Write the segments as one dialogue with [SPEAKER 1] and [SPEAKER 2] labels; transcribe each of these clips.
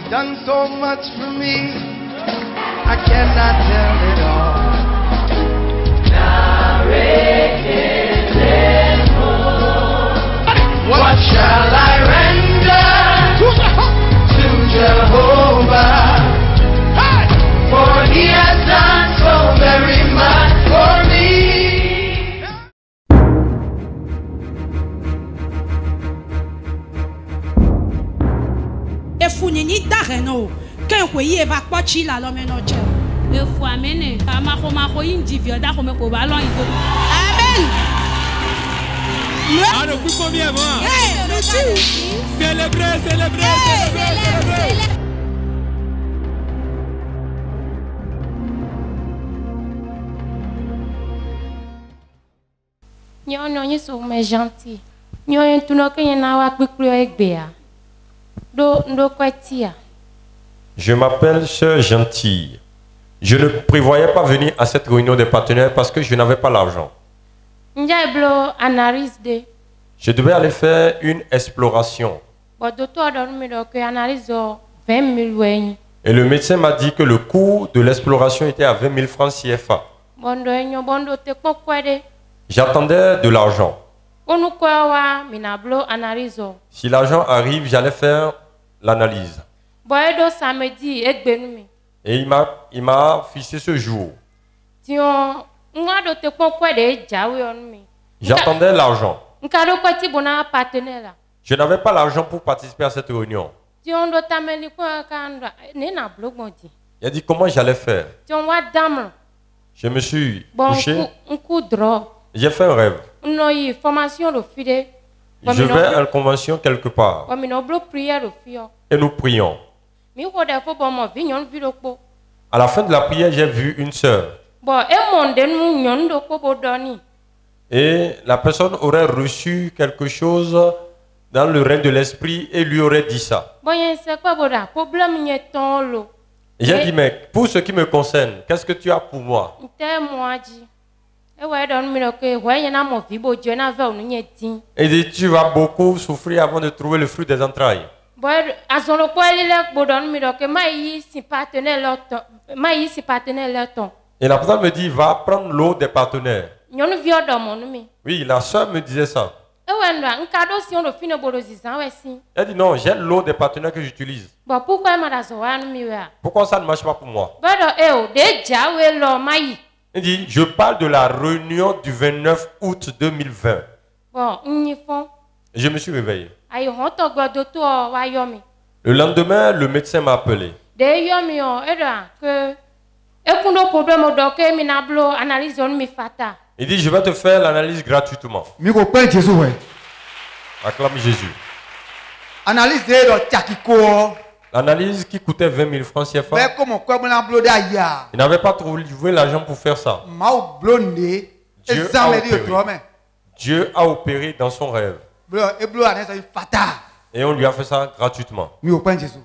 [SPEAKER 1] done so much for me, I cannot tell it all. What shall I render to Jehovah? For he has done so very much for me.
[SPEAKER 2] Efunini dareno, qu'un foyer va pas chiller à l'homme no chel.
[SPEAKER 3] Le foi mene, kama koma ko indivio da ko me ko balon ido.
[SPEAKER 2] Amen.
[SPEAKER 4] Ah, le coup combien moi?
[SPEAKER 2] Célébrez.
[SPEAKER 5] Nyonyo sont mes gentils. Nyonyo tuno ke na wa kpikplo egbea. Do kwatia.
[SPEAKER 6] Je m'appelle Sœur Gentille. Je ne prévoyais pas venir à cette réunion des partenaires parce que je n'avais pas l'argent.
[SPEAKER 5] Njablo analyse de.
[SPEAKER 6] Je devais aller faire une exploration.
[SPEAKER 5] Bon docteur donne me que analyse 20 000 wen.
[SPEAKER 6] Et le médecin m'a dit que le coût de l'exploration était à 20 000 francs CFA.
[SPEAKER 5] Bondo enyo bondo te kokwede.
[SPEAKER 6] J'attendais de l'argent.
[SPEAKER 5] Onu kwa wa minablo analyse.
[SPEAKER 6] Si l'argent arrive, j'allais faire l'analyse.
[SPEAKER 5] Boedo samedi egbenumi.
[SPEAKER 6] Et il m'a fixé ce jour.
[SPEAKER 5] Tion ngado te kokwede jawe onmi.
[SPEAKER 6] J'attendais l'argent.
[SPEAKER 5] Nkado kwati bona partenaire.
[SPEAKER 6] Je n'avais pas l'argent pour participer à cette réunion.
[SPEAKER 5] Tion do tameli kwa kanda ne na blogondi.
[SPEAKER 6] Il a dit comment j'allais faire.
[SPEAKER 5] Tion wa dam.
[SPEAKER 6] Je me suis
[SPEAKER 5] Bon
[SPEAKER 6] couché.
[SPEAKER 5] un coup draw.
[SPEAKER 6] J'ai fait un rêve.
[SPEAKER 5] No yi formation le fide.
[SPEAKER 6] Je vais à une convention quelque part.
[SPEAKER 5] Wa mi no blo prière le fio.
[SPEAKER 6] Et nous prions.
[SPEAKER 5] Mi ko de fo bon mo vignon vidoko.
[SPEAKER 6] À la fin de la prière, j'ai vu une sœur.
[SPEAKER 5] Bon e monde nu nyon do ko bodoni.
[SPEAKER 6] Et la personne aurait reçu quelque chose dans le règne de l'esprit et lui aurait dit ça.
[SPEAKER 5] Bon yen se quoi boda problème nyeton lo.
[SPEAKER 6] Et j'ai dit, mais pour ce qui me concerne, qu'est-ce que tu as pour moi?
[SPEAKER 5] Nte moi di. E wa don mi no ke wa yen na mo vibo je na ve onu nyetin.
[SPEAKER 6] Et il dit, tu vas beaucoup souffrir avant de trouver le fruit des entrailles.
[SPEAKER 5] Bon azolo ko ele le bodon mi no ke ma yi si partenaire lo ton. Ma yi si partenaire le ton.
[SPEAKER 6] Et la personne me dit, va prendre l'eau des partenaires.
[SPEAKER 5] Nyonu vio do mo nu mi.
[SPEAKER 6] Oui, la sœur me disait ça.
[SPEAKER 5] E wa ndo nkado si on do fine bodo zizan we si.
[SPEAKER 6] Elle dit, non, j'ai l'eau des partenaires que j'utilise.
[SPEAKER 5] Bon pourquoi ma da zo wa nu mi wa?
[SPEAKER 6] Pourquoi ça ne marche pas pour moi?
[SPEAKER 5] Bodo e o de jawe lo ma yi.
[SPEAKER 6] Il dit, je parle de la réunion du 29 août 2020.
[SPEAKER 5] Bon nyi fon.
[SPEAKER 6] Et je me suis réveillé.
[SPEAKER 5] Ayi hon to gbodo to wa yomi.
[SPEAKER 6] Le lendemain, le médecin m'a appelé.
[SPEAKER 5] De yomi o era que ekundo problème do ke mi na blo analyse on mi fata.
[SPEAKER 6] Il dit, je vais te faire l'analyse gratuitement.
[SPEAKER 7] Miko pe Jésus ouais.
[SPEAKER 6] Acclame Jésus.
[SPEAKER 7] Analyse de lo tiakiko.
[SPEAKER 6] L'analyse qui coûtait 20 000 francs CFA.
[SPEAKER 7] Mais comment quoi mon blo da ya.
[SPEAKER 6] Il n'avait pas trouvé l'argent pour faire ça.
[SPEAKER 7] Mao blonde.
[SPEAKER 6] Dieu a opéré dans son rêve. Et on lui a fait ça gratuitement.
[SPEAKER 7] Miko pe Jésus.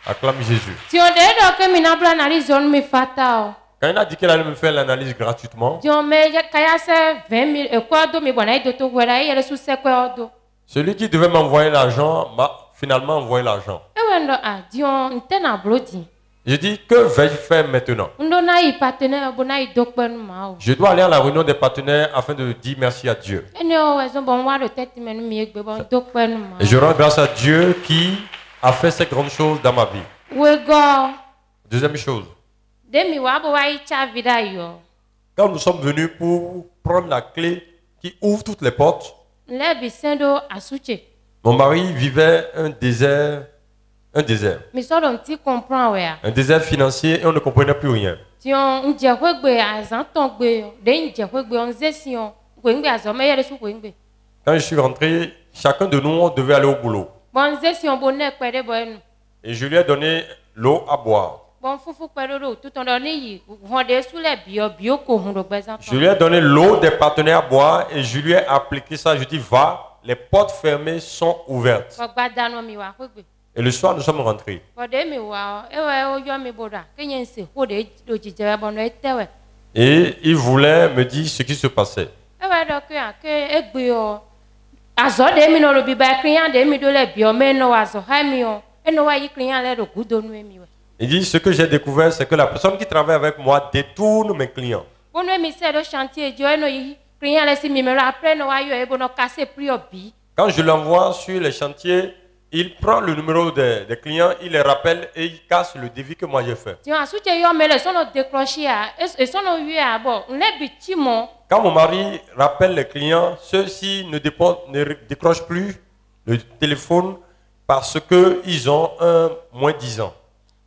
[SPEAKER 6] Acclame Jésus.
[SPEAKER 5] Si on de do ke mi na blo analyse on mi fata o.
[SPEAKER 6] Quand il a dit qu'elle allait me faire l'analyse gratuitement,
[SPEAKER 5] Dio me kaya se 20 000 e kwa do mi bona i do to wera i ele su se kwa do.
[SPEAKER 6] celui qui devait m'envoyer l'argent m'a finalement envoyé l'argent.
[SPEAKER 5] E wendo a dio nte na blo di.
[SPEAKER 6] Je dis, que vais-je faire maintenant?
[SPEAKER 5] Ndo na i partenaire bona i do pe nu ma o.
[SPEAKER 6] Je dois aller à la réunion des partenaires afin de dire merci à Dieu.
[SPEAKER 5] Ene o wezo bon wa do tete menu mi egbe bon do pe nu ma.
[SPEAKER 6] Et je rends grâce à Dieu qui a fait ces grandes choses dans ma vie.
[SPEAKER 5] We go.
[SPEAKER 6] Deuxième chose,
[SPEAKER 5] Demi wa bo wa i cha vida yo.
[SPEAKER 6] quand nous sommes venus pour prendre la clé qui ouvre toutes les portes,
[SPEAKER 5] Le bisendo asuche.
[SPEAKER 6] mon mari vivait un désert
[SPEAKER 5] Mi so don ti comprend we a.
[SPEAKER 6] financier et on ne comprenait plus rien.
[SPEAKER 5] Tion nje kwegbe azan ton gbe yo. De nje kwegbe on zesion. Kwengbe azo me yele su kwengbe.
[SPEAKER 6] Quand je suis rentré, chacun de nous on devait aller au boulot.
[SPEAKER 5] Bon zesion bonne kwede boenu.
[SPEAKER 6] Et je lui ai donné l'eau à boire.
[SPEAKER 5] Bon fufu kwede tout on donne yi. Honde sous les bio ko hundo bezan.
[SPEAKER 6] Je lui ai donné l'eau des partenaires à boire et je lui ai appliqué ça. Je dis, va, les portes fermées sont ouvertes.
[SPEAKER 5] Ko gbada no mi wa kwegbe.
[SPEAKER 6] Et le soir, nous sommes rentrés. Et il voulait me dire ce qui se passait.
[SPEAKER 5] Et nous voyons client là le goût de nous mi.
[SPEAKER 6] Il dit, ce que j'ai découvert, c'est que la personne qui travaille avec moi détourne mes clients.
[SPEAKER 5] Bon nous mi c'est le chantier Dieu nous client là si mi mais après nous voyons bon nous casser plus au bi.
[SPEAKER 6] Quand je l'envoie sur les chantiers, il prend le numéro des clients, il les rappelle et il casse le devis que moi j'ai fait.
[SPEAKER 5] Tu as soutenu yo mais les sont décrochés et sont eu à bon on est petit mon.
[SPEAKER 6] Quand mon mari rappelle les clients, ceux-ci ne décrochent plus le téléphone parce qu'ils ont un moins 10 ans.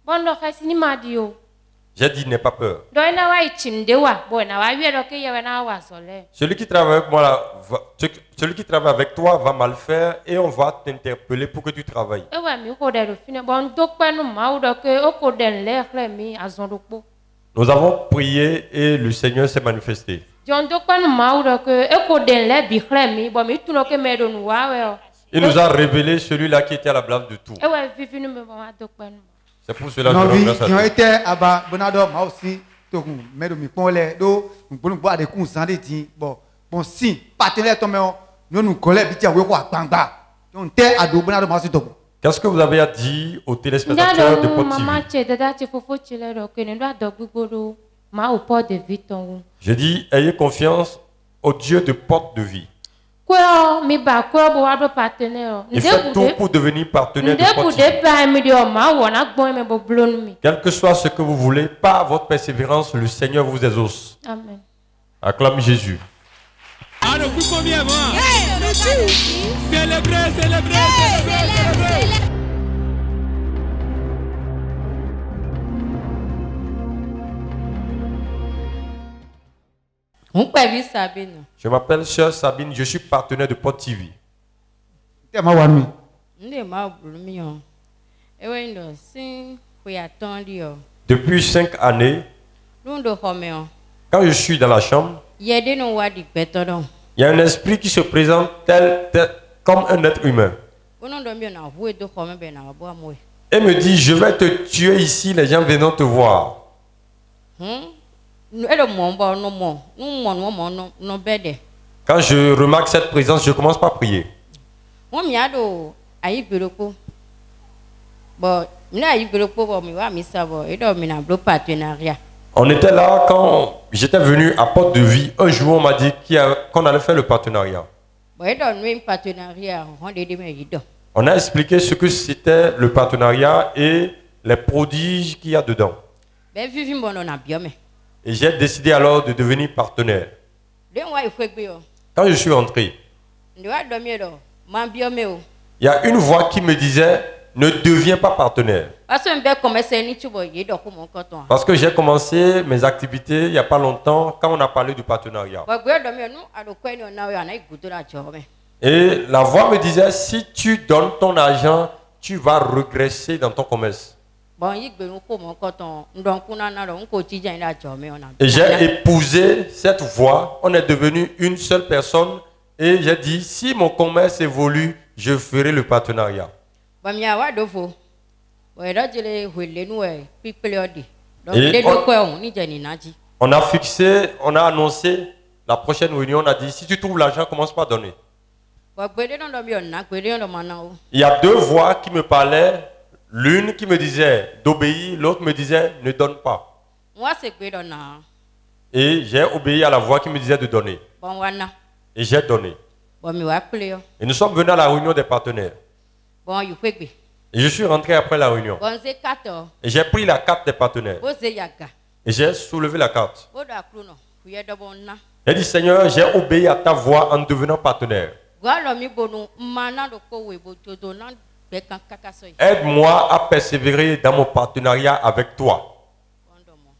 [SPEAKER 5] Bon donc c'est ni madio.
[SPEAKER 6] J'ai dit, n'aie pas peur.
[SPEAKER 5] Donc na wa chimdewa bon na wa yero ke yewe na wa sole.
[SPEAKER 6] Celui qui travaille avec moi, là, celui qui travaille avec toi va mal faire et on va t'interpeller pour que tu travailles.
[SPEAKER 5] E wa mi ko de le fine bon donc pa no ma o do ke o ko den le kle mi azondokpo.
[SPEAKER 6] Nous avons prié et le Seigneur s'est manifesté.
[SPEAKER 5] John donc pa no ma o do ke e ko den le bi kle mi bon mi tu no ke me do nu wa we.
[SPEAKER 6] Il nous a révélé celui-là qui était à la place de tout.
[SPEAKER 5] E wa vivi no me ma donc pa no.
[SPEAKER 6] C'est pour cela que
[SPEAKER 7] Non,
[SPEAKER 6] je
[SPEAKER 7] oui,
[SPEAKER 6] remercie
[SPEAKER 7] qui ont
[SPEAKER 6] à Dieu.
[SPEAKER 7] été à bas, bonado, moi aussi, donc, mais de mes points, do, nous boire des coups sans des dits, bon, si, partenaire, toi, nous collègues, bitia, oui, quoi, banga. Donc, t'es à do, bonado, moi aussi, donc.
[SPEAKER 6] Qu'est-ce que vous avez à dire aux téléspectateurs de Pod
[SPEAKER 5] Maman
[SPEAKER 6] TV?
[SPEAKER 5] che dada che fofo che le ro ke ne do do gbogbo ma o po de viton.
[SPEAKER 6] Je dis, ayez confiance au Dieu de porte de vie.
[SPEAKER 5] Quoi mi ba quoi bo wa do partenaire.
[SPEAKER 6] Il fait tout pour devenir partenaire de
[SPEAKER 5] Nde
[SPEAKER 6] Pod
[SPEAKER 5] ku
[SPEAKER 6] TV.
[SPEAKER 5] de pa mi dio ma wo na gbon me bo blon mi.
[SPEAKER 6] Quel que soit ce que vous voulez, par votre persévérance, le Seigneur vous exauce.
[SPEAKER 5] Amen.
[SPEAKER 6] Acclame Jésus.
[SPEAKER 4] Ah, le coup combien moi?
[SPEAKER 2] Hey,
[SPEAKER 4] Célébrez, célébrez.
[SPEAKER 3] On peut vivre Sabine.
[SPEAKER 6] Je m'appelle Sœur Sabine, je suis partenaire de Pod TV.
[SPEAKER 7] T'es ma wami.
[SPEAKER 3] Nous ma blumio. Et oui, nous si faut attendre.
[SPEAKER 6] Depuis 5 années,
[SPEAKER 3] Nous de homeo.
[SPEAKER 6] quand je suis dans la chambre,
[SPEAKER 3] Il y a des noms qui pétons.
[SPEAKER 6] il y a un esprit qui se présente comme un être humain.
[SPEAKER 3] On a bien avoué de hommes ben à boire moi.
[SPEAKER 6] Et me dit, je vais te tuer ici, les gens venant te voir.
[SPEAKER 3] Nous le mon bon non mon. Nous mon non bede.
[SPEAKER 6] Quand je remarque cette présence, je commence par prier.
[SPEAKER 3] Moi mi ado ayi beroko. Bon, mi ayi beroko bon mi wa mi sabo et donc mi na blo partenariat.
[SPEAKER 6] On était là quand j'étais venu à Porte de Vie. Un jour, on m'a dit qu'on allait faire le partenariat.
[SPEAKER 3] Bon, et donc nous un partenariat on de me yido.
[SPEAKER 6] On a expliqué ce que c'était le partenariat et les prodiges qu'il y a dedans.
[SPEAKER 3] Ben vivi bon on a bien mais.
[SPEAKER 6] Et j'ai décidé alors de devenir partenaire.
[SPEAKER 3] Le wa il faut que yo.
[SPEAKER 6] Quand je suis rentré,
[SPEAKER 3] Ndi wa do mi do. Man bien me o.
[SPEAKER 6] il y a une voix qui me disait, ne deviens pas partenaire.
[SPEAKER 3] Parce que be commercer ni tu bo yido ko mon coton.
[SPEAKER 6] Parce que j'ai commencé mes activités il n'y a pas longtemps quand on a parlé du partenariat.
[SPEAKER 3] Bon gbe do mi no ado ko ni na we na igudo la jome.
[SPEAKER 6] Et la voix me disait, si tu donnes ton argent, tu vas regresser dans ton commerce.
[SPEAKER 3] Bon yi gbe ko mon coton. Ndon kuna na do ko ti jan la jome on a.
[SPEAKER 6] Et j'ai épousé cette voix. On est devenu une seule personne. Et j'ai dit, si mon commerce évolue, je ferai le partenariat.
[SPEAKER 3] Bon mi wa do fo. Bon e do jele huele nu e pipele odi. Donc
[SPEAKER 6] Et
[SPEAKER 3] le
[SPEAKER 6] on-
[SPEAKER 3] do ko on ni jeni naji.
[SPEAKER 6] On a fixé, on a annoncé la prochaine réunion. On a dit, si tu trouves l'argent, commence par donner.
[SPEAKER 3] Bon gbe de do mi on na gbe de do mana o.
[SPEAKER 6] Il y a deux voix qui me parlaient. L'une qui me disait d'obéir, l'autre me disait ne donne pas.
[SPEAKER 3] Moi c'est gbe do na.
[SPEAKER 6] Et j'ai obéi à la voix qui me disait de donner.
[SPEAKER 3] Bon wana.
[SPEAKER 6] Et j'ai donné.
[SPEAKER 3] Bon mi wa pele yo.
[SPEAKER 6] Et nous sommes venus à la réunion des partenaires.
[SPEAKER 3] Bon you faut gbe.
[SPEAKER 6] Et je suis rentré après la réunion.
[SPEAKER 3] Bon ze 4.
[SPEAKER 6] Et j'ai pris la carte des partenaires.
[SPEAKER 3] Bo ze yaga.
[SPEAKER 6] Et j'ai soulevé la carte.
[SPEAKER 3] Bo do akru no. Kuye do bon na.
[SPEAKER 6] J'ai dit, Seigneur, j'ai obéi à ta voix en devenant partenaire.
[SPEAKER 3] Gwa lo mi bonu mana do ko we bo todo na be kan kaka so yi.
[SPEAKER 6] Aide-moi à persévérer dans mon partenariat avec toi.
[SPEAKER 3] Bondo mo.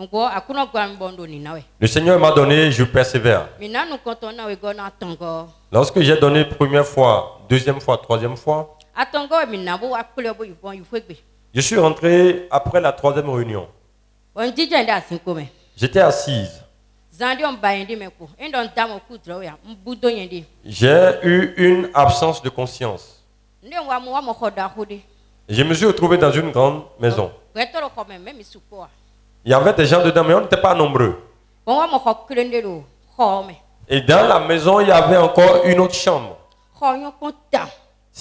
[SPEAKER 3] Nko akuno gwa mi bondo ni na we.
[SPEAKER 6] Le Seigneur m'a donné, je persévère.
[SPEAKER 3] Mi na nu konton na we go na tongo.
[SPEAKER 6] Lorsque j'ai donné première fois, deuxième fois, troisième fois,
[SPEAKER 3] Atongo mi na bo wa pele bo you bon you faut gbe.
[SPEAKER 6] je suis rentré après la troisième réunion.
[SPEAKER 3] Bon jija nda sin ko me.
[SPEAKER 6] J'étais assise.
[SPEAKER 3] Zandi on ba ndi me ko. Endon damo ku dro ya. Mbudo yendi.
[SPEAKER 6] J'ai eu une absence de conscience.
[SPEAKER 3] Ndi wa mo khoda khudi.
[SPEAKER 6] Et je me suis retrouvé dans une grande maison.
[SPEAKER 3] Retoro ko me me mi suko.
[SPEAKER 6] Il y avait des gens dedans, mais on n'était pas nombreux.
[SPEAKER 3] Bon wa mo khokrende lo. Kho me.
[SPEAKER 6] Et dans la maison, il y avait encore une autre chambre.
[SPEAKER 3] Kho yon konta.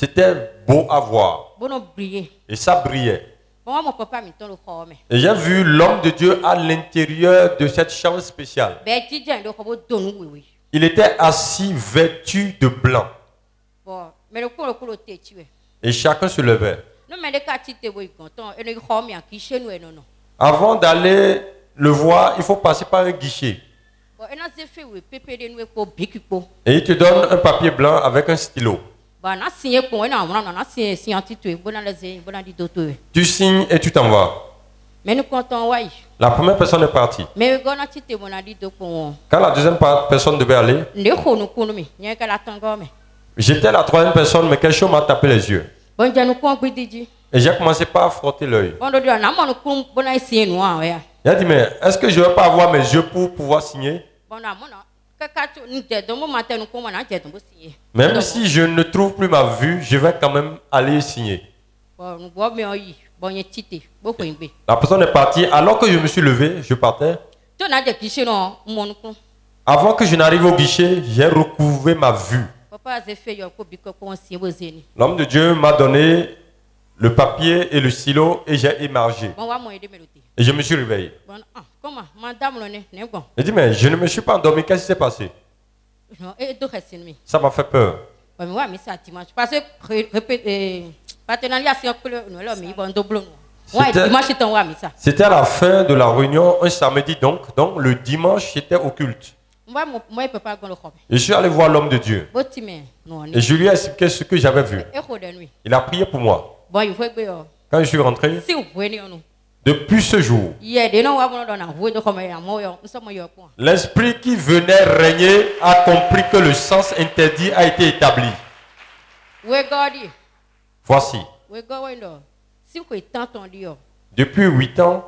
[SPEAKER 6] C'était beau à voir.
[SPEAKER 3] Bon, on brillait.
[SPEAKER 6] Et ça brillait.
[SPEAKER 3] Bon, mon papa m'a le corps, mais.
[SPEAKER 6] Et j'ai vu l'homme de Dieu à l'intérieur de cette chambre spéciale.
[SPEAKER 3] Ben, tu dis, le corps, donne oui.
[SPEAKER 6] Il était assis vêtu de blanc.
[SPEAKER 3] Bon, mais le coup, tu es.
[SPEAKER 6] Et chacun se levait.
[SPEAKER 3] Non, mais les quartiers, tu es content. Et le corps, mais qui chez nous, non.
[SPEAKER 6] Avant d'aller le voir, il faut passer par un guichet.
[SPEAKER 3] Bon, et on a fait, oui, pépé de nous, pour bicupo.
[SPEAKER 6] Et il te donne un papier blanc avec un stylo.
[SPEAKER 3] Bon, on a signé pour un an, on a signé scientifique, bon, on a dit docteur.
[SPEAKER 6] Tu signes et tu t'en vas.
[SPEAKER 3] Mais nous comptons, oui.
[SPEAKER 6] La première personne est partie.
[SPEAKER 3] Mais quand on a dit, on a dit docteur.
[SPEAKER 6] Quand la deuxième personne devait aller, j'étais la troisième personne, mais quelque chose m'a tapé les yeux. Et j'ai commencé par frotter l'œil. Il a dit, mais est-ce que je ne vais pas avoir mes yeux pour pouvoir signer? Même si je ne trouve plus ma vue, je vais quand même aller signer. La personne est partie. Alors que je me suis levé, je partais. Avant que je n'arrive au guichet, j'ai recouvré ma vue. L'homme de Dieu m'a donné le papier et le stylo et j'ai émargé. Et je me suis réveillé. Il dit, mais je ne me suis pas endormi, qu'est-ce qui s'est passé? Ça m'a fait peur. C'était à la fin de la réunion, un samedi donc le dimanche c'était occulte. Je suis allé voir l'homme de Dieu et je lui ai expliqué ce que j'avais vu. Il a prié pour moi. Quand je suis rentré, depuis ce jour, l'esprit qui venait régner a compris que le sens interdit a été établi. Voici. Depuis 8 ans,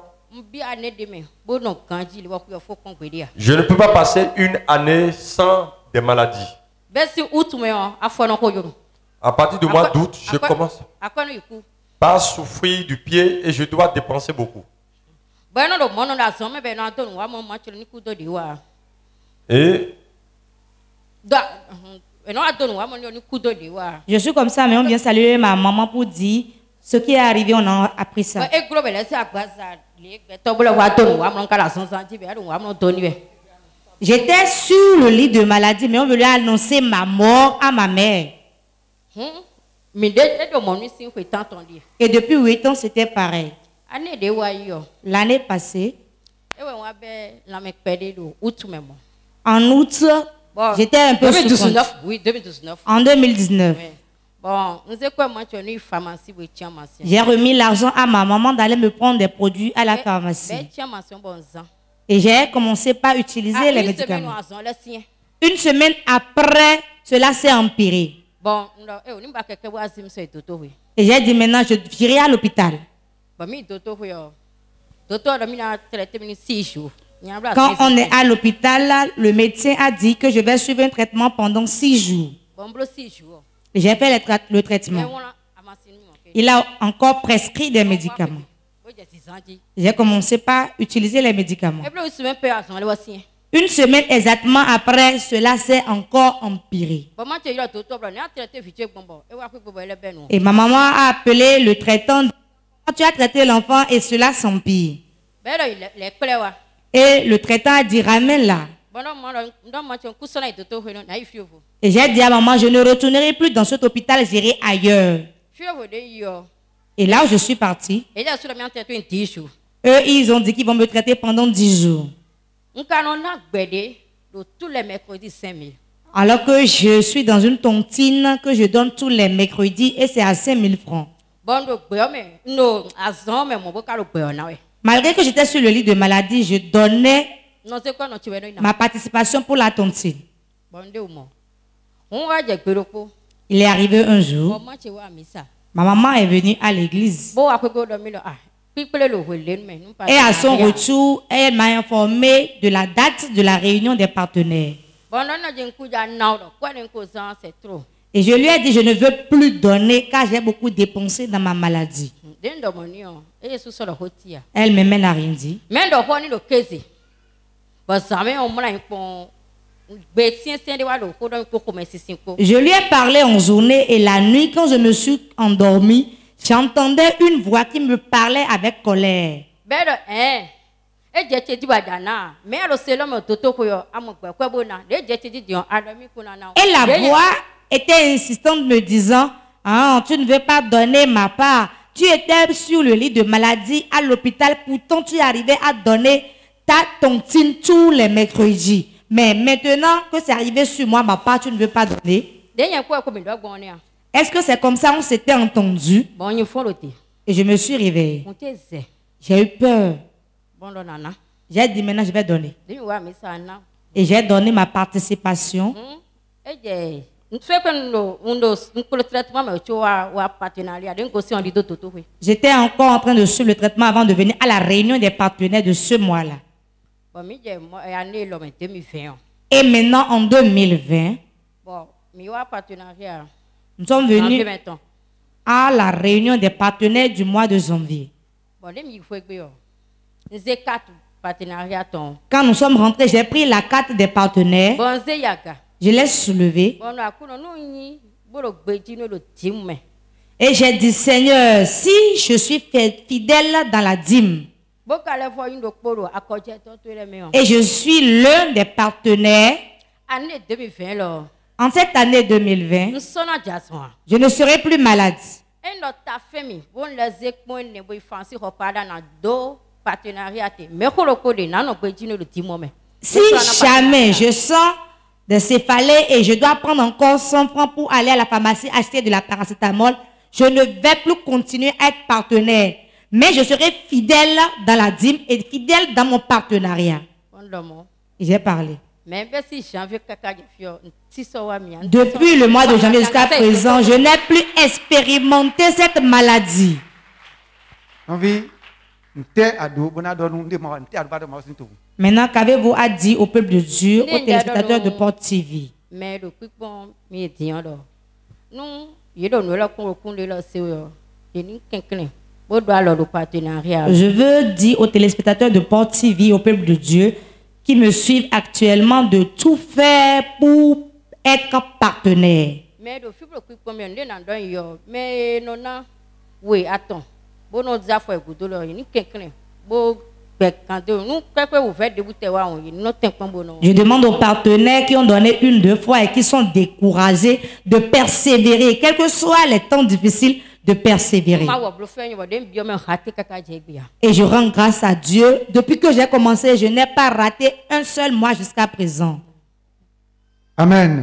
[SPEAKER 6] je ne peux pas passer une année sans des maladies. À partir du mois d'août, je commence par souffrir du pied et je dois dépenser beaucoup. Et
[SPEAKER 8] je suis comme ça, mais on vient saluer ma maman pour dire ce qui est arrivé, on a appris ça. J'étais sur le lit de maladie, mais on voulait annoncer ma mort à ma mère. Et depuis 8 ans, c'était pareil. L'année passée, en août, j'étais un peu souffrante. En 2019. J'ai remis l'argent à ma maman d'aller me prendre des produits à la pharmacie. Et j'ai commencé par utiliser les médicaments. Une semaine après, cela s'est empiré. Et j'ai dit maintenant, je irai à l'hôpital. Quand on est à l'hôpital, le médecin a dit que je vais suivre un traitement pendant 6 jours. J'ai fait le traitement. Il a encore prescrit des médicaments. J'ai commencé par utiliser les médicaments. Une semaine exactement après, cela s'est encore empiré. Et ma maman a appelé le traitant. Tu as traité l'enfant et cela s'empire. Et le traitant a dit, ramène-la. Et j'ai dit à maman, je ne retournerai plus dans cet hôpital, j'irai ailleurs. Et là où je suis partie, eux, ils ont dit qu'ils vont me traiter pendant 10 jours. Alors que je suis dans une tontine que je donne tous les mercredis et c'est à 5 000 francs. Malgré que j'étais sur le lit de maladie, je donnais ma participation pour la tontine. Il est arrivé un jour, ma maman est venue à l'église. Et à son retour, elle m'a informé de la date de la réunion des partenaires. Et je lui ai dit, je ne veux plus donner car j'ai beaucoup dépensé dans ma maladie. Elle me mène à rien dire. Je lui ai parlé en journée et la nuit, quand je me suis endormi, j'entendais une voix qui me parlait avec colère. Et la voix était insistante me disant, ah, tu ne veux pas donner ma part. Tu étais sur le lit de maladie à l'hôpital, pourtant tu arrivais à donner ta tontine tous les mercredis. Mais maintenant que c'est arrivé sur moi, ma part, tu ne veux pas donner. Est-ce que c'est comme ça on s'était entendu? Et je me suis réveillée. J'ai eu peur. J'ai dit maintenant je vais donner. Et j'ai donné ma participation. J'étais encore en train de suivre le traitement avant de venir à la réunion des partenaires de ce mois-là. Et maintenant en 2020, nous sommes venus à la réunion des partenaires du mois de janvier. Quand nous sommes rentrés, j'ai pris la carte des partenaires. Je l'ai soulevée. Et j'ai dit, Seigneur, si je suis fidèle dans la dîme, et je suis l'un des partenaires, en cette année 2020, je ne serai plus malade. Si jamais je sens des céphalées et je dois prendre encore 100 francs pour aller à la pharmacie acheter de la paracétamol, je ne vais plus continuer à être partenaire. Mais je serai fidèle dans la dîme et fidèle dans mon partenariat. J'ai parlé. Depuis le mois de janvier jusqu'à présent, je n'ai plus expérimenté cette maladie. Maintenant, qu'avez-vous à dire au peuple de Dieu, aux téléspectateurs de Port TV? Je veux dire aux téléspectateurs de Port TV, au peuple de Dieu, qui me suivent actuellement, de tout faire pour être partenaire. Je demande aux partenaires qui ont donné 1-2 fois et qui sont découragés de persévérer, quels que soient les temps difficiles, de persévérer. Et je rends grâce à Dieu. Depuis que j'ai commencé, je n'ai pas raté un seul mois jusqu'à présent.
[SPEAKER 7] Amen.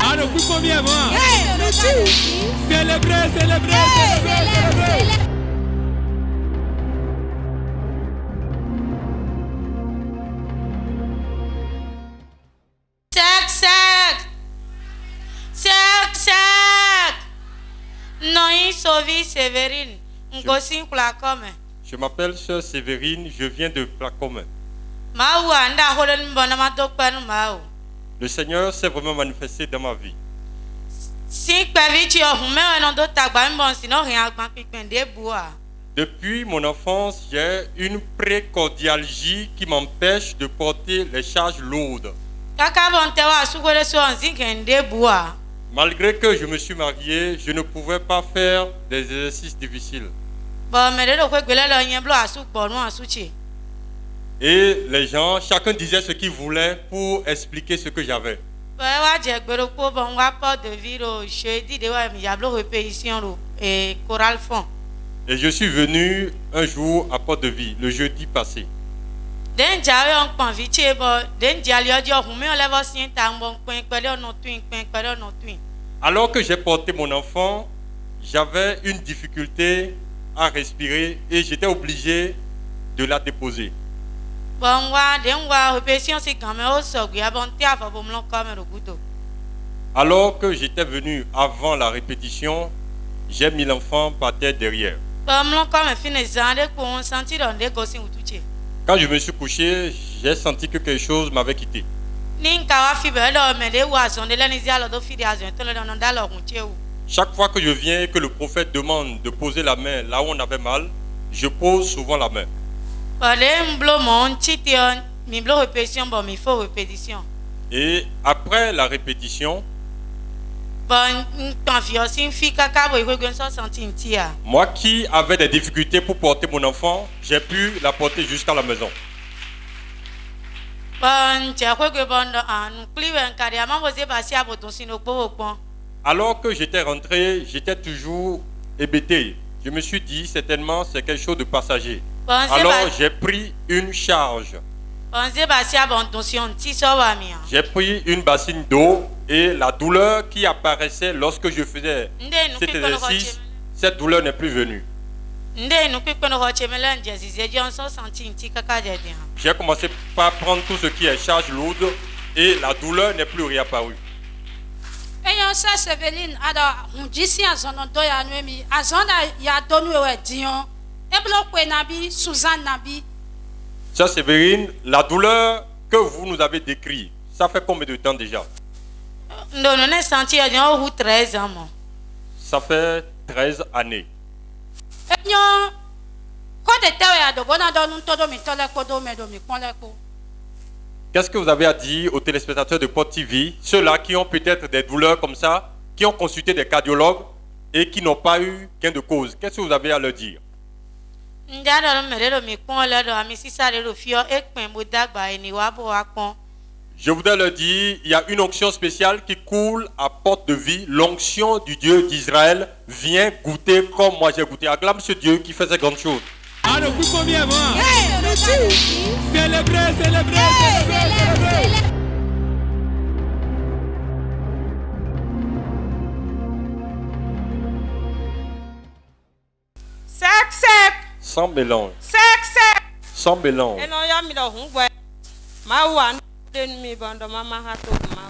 [SPEAKER 6] Je m'appelle Sœur Sévérine, je viens de Placome. Le Seigneur s'est vraiment manifesté dans ma vie. Depuis mon enfance, j'ai une précordialgie qui m'empêche de porter les charges lourdes. Malgré que je me suis marié, je ne pouvais pas faire des exercices difficiles. Et les gens, chacun disait ce qu'il voulait pour expliquer ce que j'avais. Et je suis venu un jour à Port-de-Vie, le jeudi passé. Alors que j'ai porté mon enfant, j'avais une difficulté à respirer et j'étais obligé de la déposer. Alors que j'étais venu avant la répétition, j'ai mis l'enfant par terre derrière. Quand je me suis couché, j'ai senti que quelque chose m'avait quitté. Chaque fois que je viens et que le prophète demande de poser la main là où on avait mal, je pose souvent la main. Et après la répétition, moi qui avais des difficultés pour porter mon enfant, j'ai pu la porter jusqu'à la maison. Alors que j'étais rentré, j'étais toujours hébété. Je me suis dit, certainement, c'est quelque chose de passager. Alors j'ai pris une charge. J'ai pris une bassine d'eau et la douleur qui apparaissait lorsque je faisais cet exercice, cette douleur n'est plus venue. J'ai commencé par prendre tout ce qui est charge lourde et la douleur n'est plus réapparue. Sœur Sévérine, la douleur que vous nous avez décrite, ça fait combien de temps déjà? Ça fait 13 années. Qu'est-ce que vous avez à dire aux téléspectateurs de Pod TV, ceux-là qui ont peut-être des douleurs comme ça, qui ont consulté des cardiologues et qui n'ont pas eu gain de cause? Qu'est-ce que vous avez à leur dire? Je voudrais leur dire, il y a une onction spéciale qui coule à porte de vie. L'onction du Dieu d'Israël vient goûter comme moi j'ai goûté. Acclame ce Dieu qui fait ces grandes choses.
[SPEAKER 4] Célébrez, célébrez.
[SPEAKER 6] Sans mélange. Sans mélange.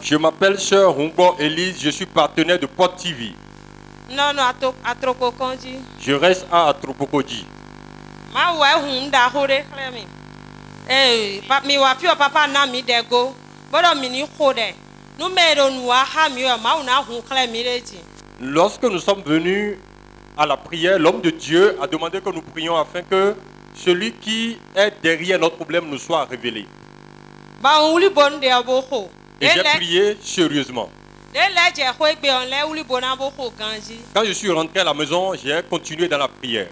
[SPEAKER 6] Je m'appelle Sœur Humbo Elise, je suis partenaire de Pod TV. Je reste à Atropokoji. Lorsque nous sommes venus à la prière, l'homme de Dieu a demandé que nous prions afin que celui qui est derrière notre problème nous soit révélé. Et j'ai prié sérieusement. Quand je suis rentré à la maison, j'ai continué dans la prière.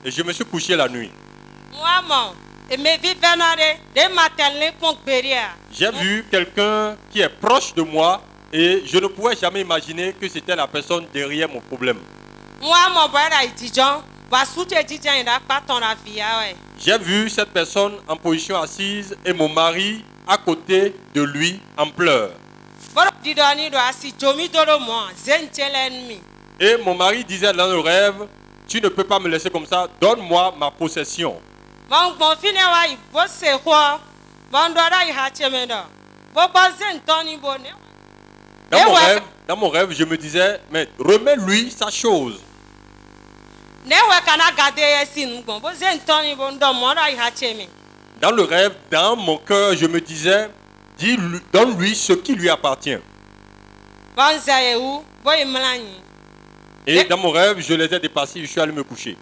[SPEAKER 6] Et je me suis couché la nuit. J'ai vu quelqu'un qui est proche de moi et je ne pouvais jamais imaginer que c'était la personne derrière mon problème. J'ai vu cette personne en position assise et mon mari à côté de lui en pleurs. Et mon mari disait dans le rêve, tu ne peux pas me laisser comme ça, donne-moi ma possession. Dans mon rêve, je me disais, mais remets-lui sa chose. Dans le rêve, dans mon cœur, je me disais, donne-lui ce qui lui appartient. Et dans mon rêve, je les ai dépassés, je suis allé me coucher.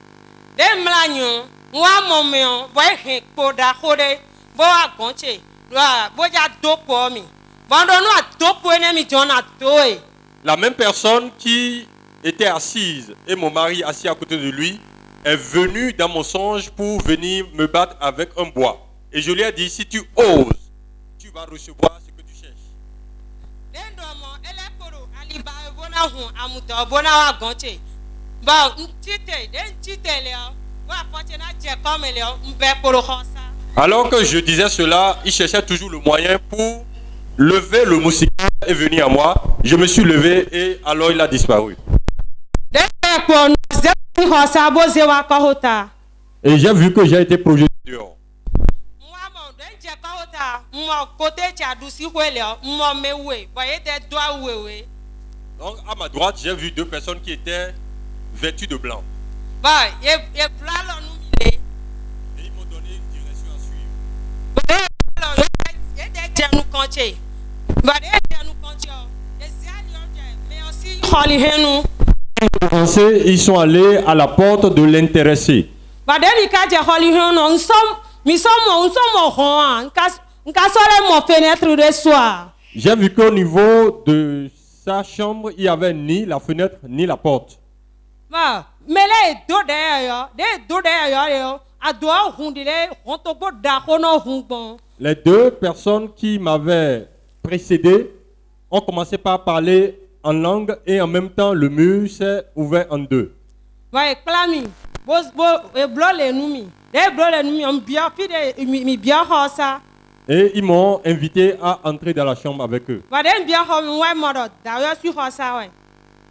[SPEAKER 6] La même personne qui était assise et mon mari assis à côté de lui est venu dans mon songe pour venir me battre avec un bois. Et je lui ai dit, si tu oses, tu vas recevoir ce que tu cherches. Alors que je disais cela, il cherchait toujours le moyen pour lever le mousquetaire et venir à moi. Je me suis levé et alors il a disparu. Et j'ai vu que j'ai été projeté dehors. Donc à ma droite, j'ai vu deux personnes qui étaient vêtues de blanc. Et ils m'ont donné une direction à suivre. Ils sont allés à la porte de l'intéressé. J'ai vu qu'au niveau de sa chambre, il n'y avait ni la fenêtre ni la porte. Les deux personnes qui m'avaient précédé ont commencé par parler en langue et en même temps le mur s'est ouvert en deux. Et ils m'ont invité à entrer dans la chambre avec eux.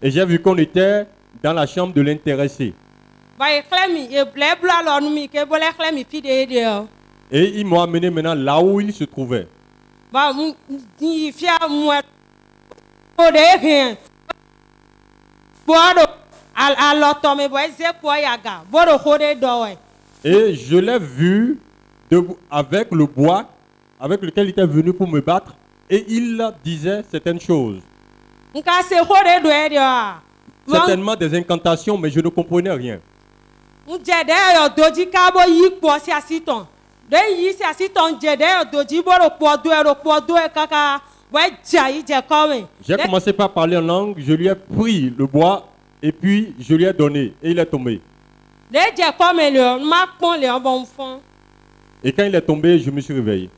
[SPEAKER 6] Et j'ai vu qu'on était dans la chambre de l'intéressé. Et ils m'ont amené maintenant là où il se trouvait. Et je l'ai vu avec le bois avec lequel il était venu pour me battre et il disait certaines choses. Certainement des incantations, mais je ne comprenais rien. J'ai commencé par parler en langue, je lui ai pris le bois et puis je lui ai donné et il est tombé. Et quand il est tombé, je me suis réveillé.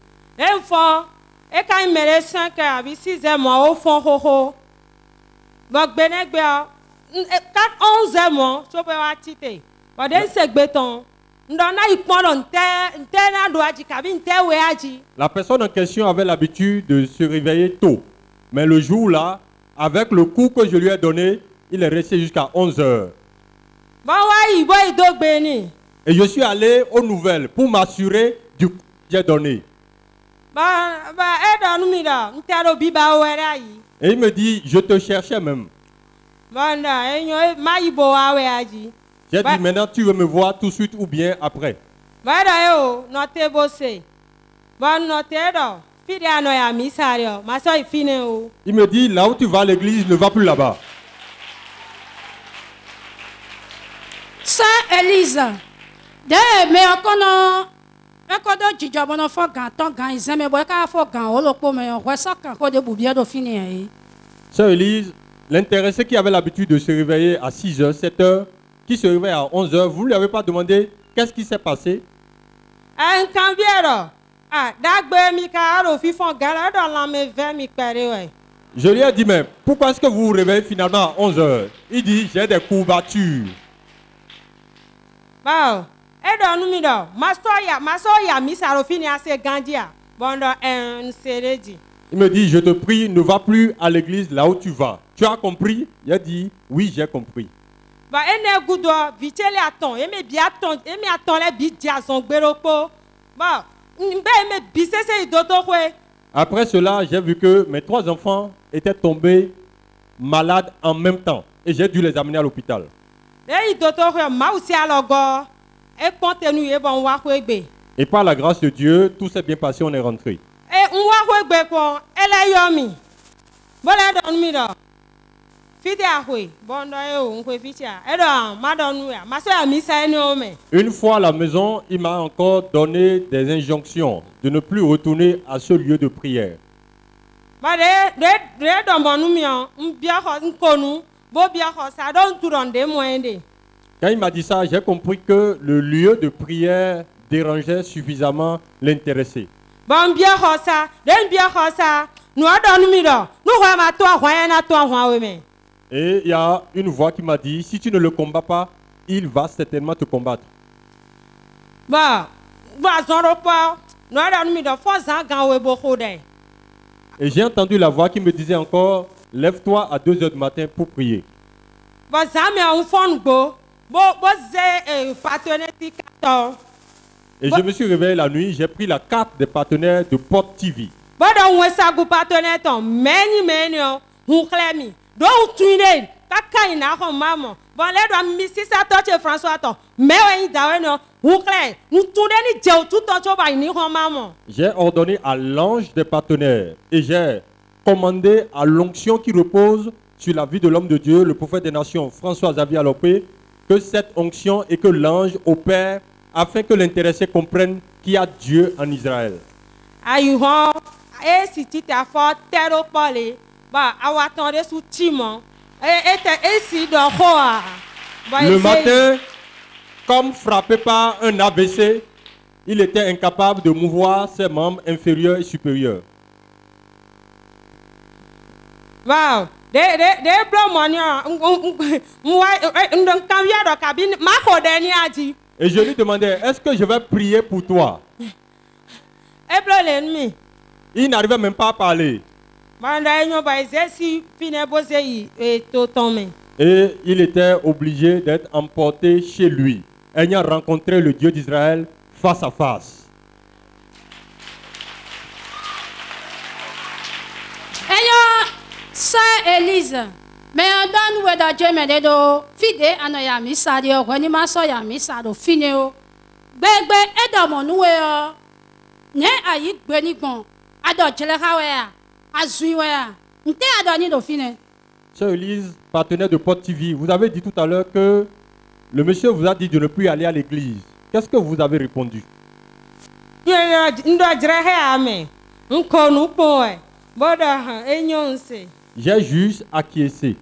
[SPEAKER 6] La personne en question avait l'habitude de se réveiller tôt. Mais le jour-là, avec le coup que je lui ai donné, il est resté jusqu'à 11 heures. Et je suis allé aux nouvelles pour m'assurer du coup que j'ai donné. Et il me dit, je te cherchais même. J'ai dit, maintenant tu veux me voir tout de suite ou bien après. Il me dit, là où tu vas à l'église, ne va plus là-bas.
[SPEAKER 2] Sœur Elise, mais encore
[SPEAKER 6] Sœur Elise, l'intéressé qui avait l'habitude de se réveiller à 6h, 7h, qui se réveille à 11h, vous ne lui avez pas demandé qu'est-ce qui s'est passé? Je lui ai dit, mais pourquoi est-ce que vous vous réveillez finalement à 11h? Il dit, j'ai des courbatures. Il me dit, je te prie, ne va plus à l'église là où tu vas. Tu as compris? Il a dit, oui, j'ai compris. Après cela, j'ai vu que mes 3 enfants étaient tombés malades en même temps. Et j'ai dû les amener à l'hôpital. Et par la grâce de Dieu, tout s'est bien passé, on est rentré. Une fois à la maison, il m'a encore donné des injonctions de ne plus retourner à ce lieu de prière. Quand il m'a dit ça, j'ai compris que le lieu de prière dérangeait suffisamment l'intéressé. Et il y a une voix qui m'a dit, si tu ne le combats pas, il va certainement te combattre. Et j'ai entendu la voix qui me disait encore, lève-toi à 2h du matin pour prier. Et je me suis réveillé la nuit, j'ai pris la carte des partenaires de Pop TV. J'ai ordonné à l'ange des partenaires et j'ai commandé à l'onction qui repose sur la vie de l'homme de Dieu, le prophète des nations, François-Xavier Alopé, que cette onction et que l'ange opère afin que l'intéressé comprenne qu'il y a Dieu en Israël.
[SPEAKER 4] Ayuhon, et si tu t'as fort terre au palais, bah, à attendre sous Timon, et si dans
[SPEAKER 6] le matin, comme frappé par un AVC, il était incapable de mouvoir ses membres inférieurs et supérieurs.
[SPEAKER 4] Wow.
[SPEAKER 6] Et je lui demandais, est-ce que je vais prier pour toi? Il n'arrivait même pas à parler. Et il était obligé d'être emporté chez lui, ayant rencontré le Dieu d'Israël face à face.
[SPEAKER 9] Sœur Élise, mais on donne où est Dieu mais do fide anoya misa dio kwani maso ya misa do fineo gbegbe edomo nuwe o ne ayi gbe ni gbon ado jele kawe a azuiwe a nte ado ni do fine.
[SPEAKER 6] Sœur Élise, partenaire de Pot TV, vous avez dit tout à l'heure que le monsieur vous a dit de ne plus aller à l'église. Qu'est-ce que vous avez répondu? J'ai juste acquiescé.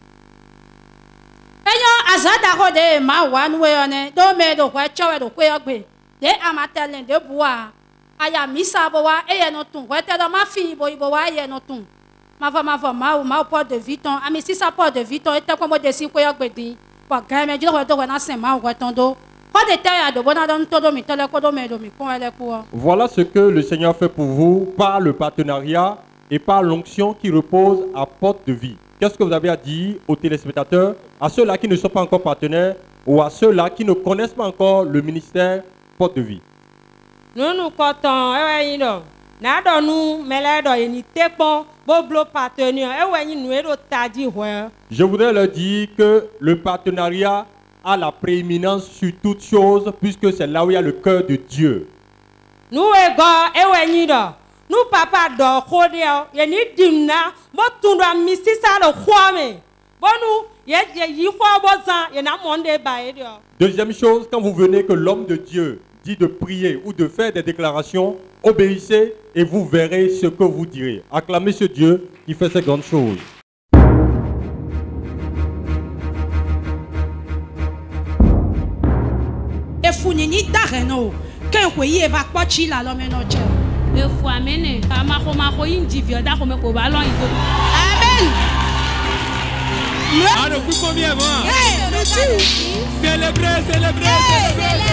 [SPEAKER 6] Voilà ce que le Seigneur fait pour vous par le partenariat et par l'onction qui repose à Porte de Vie. Qu'est-ce que vous avez à dire aux téléspectateurs, à ceux-là qui ne sont pas encore partenaires ou à ceux-là qui ne connaissent pas encore le ministère Porte de Vie? Je voudrais leur dire que le partenariat a la prééminence sur toute chose puisque c'est là où il y a le cœur de Dieu.
[SPEAKER 4] Nous papa do kodeo ye ni dimna bo tundo misi sa lo kwame bonu ye yi kwa bozan ye na monde ba e dio.
[SPEAKER 6] Deuxième chose, quand vous venez que l'homme de Dieu dit de prier ou de faire des déclarations, obéissez et vous verrez ce que vous direz. Acclamez ce Dieu qui fait ces grandes choses.
[SPEAKER 2] Et funini dareno quand vous y va pas chila lo menoche.
[SPEAKER 9] Amen.
[SPEAKER 4] Célébrez, célébrez.